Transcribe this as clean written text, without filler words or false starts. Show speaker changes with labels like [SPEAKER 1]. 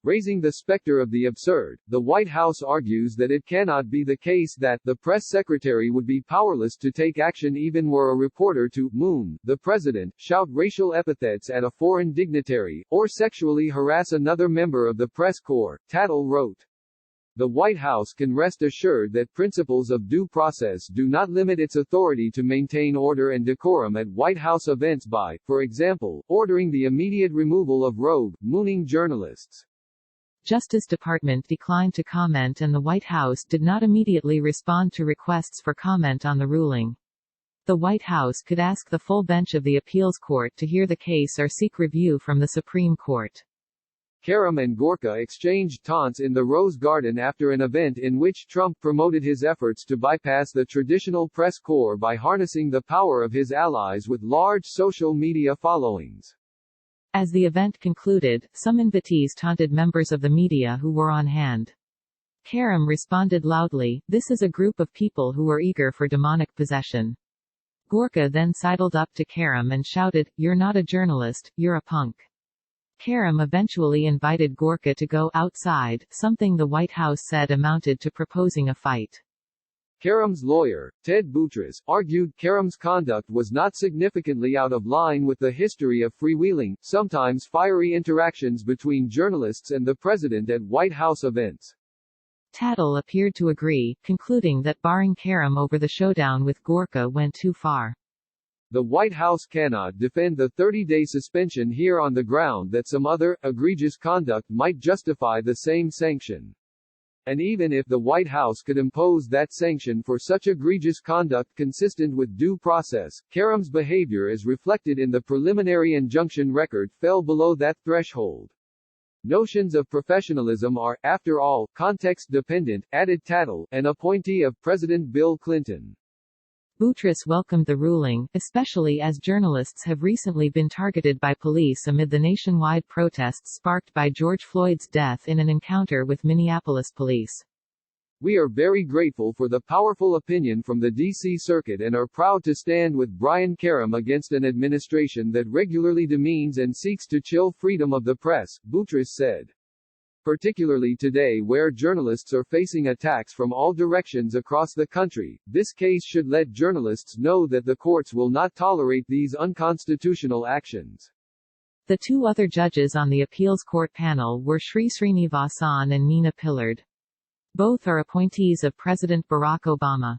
[SPEAKER 1] Raising the specter of the absurd, the White House argues that it cannot be the case that the press secretary would be powerless to take action even were a reporter to "moon" the president, shout racial epithets at a foreign dignitary, or sexually harass another member of the press corps, Tatel wrote. The White House can rest assured that principles of due process do not limit its authority to maintain order and decorum at White House events by, for example, ordering the immediate removal of rogue, mooning journalists.
[SPEAKER 2] Justice Department declined to comment and the White House did not immediately respond to requests for comment on the ruling. The White House could ask the full bench of the appeals court to hear the case or seek review from the Supreme Court.
[SPEAKER 1] Karam and Gorka exchanged taunts in the Rose Garden after an event in which Trump promoted his efforts to bypass the traditional press corps by harnessing the power of his allies with large social media followings.
[SPEAKER 2] As the event concluded, some invitees taunted members of the media who were on hand. Karam responded loudly, "This is a group of people who are eager for demonic possession." Gorka then sidled up to Karam and shouted, "You're not a journalist, you're a punk." Karam eventually invited Gorka to go outside, something the White House said amounted to proposing a fight.
[SPEAKER 1] Karam's lawyer, Ted Boutros, argued Karam's conduct was not significantly out of line with the history of freewheeling, sometimes fiery interactions between journalists and the president at White House events.
[SPEAKER 2] Tatel appeared to agree, concluding that barring Karam over the showdown with Gorka went too far.
[SPEAKER 1] The White House cannot defend the 30-day suspension here on the ground that some other, egregious conduct might justify the same sanction. And even if the White House could impose that sanction for such egregious conduct consistent with due process, Karam's behavior as reflected in the preliminary injunction record fell below that threshold. Notions of professionalism are, after all, context-dependent, added Tatel, an appointee of President Bill Clinton.
[SPEAKER 2] Boutros welcomed the ruling, especially as journalists have recently been targeted by police amid the nationwide protests sparked by George Floyd's death in an encounter with Minneapolis police.
[SPEAKER 1] "We are very grateful for the powerful opinion from the D.C. Circuit and are proud to stand with Brian Karam against an administration that regularly demeans and seeks to chill freedom of the press," Boutros said. "Particularly today where journalists are facing attacks from all directions across the country, this case should let journalists know that the courts will not tolerate these unconstitutional actions."
[SPEAKER 2] The two other judges on the appeals court panel were Sri Srinivasan and Nina Pillard. Both are appointees of President Barack Obama.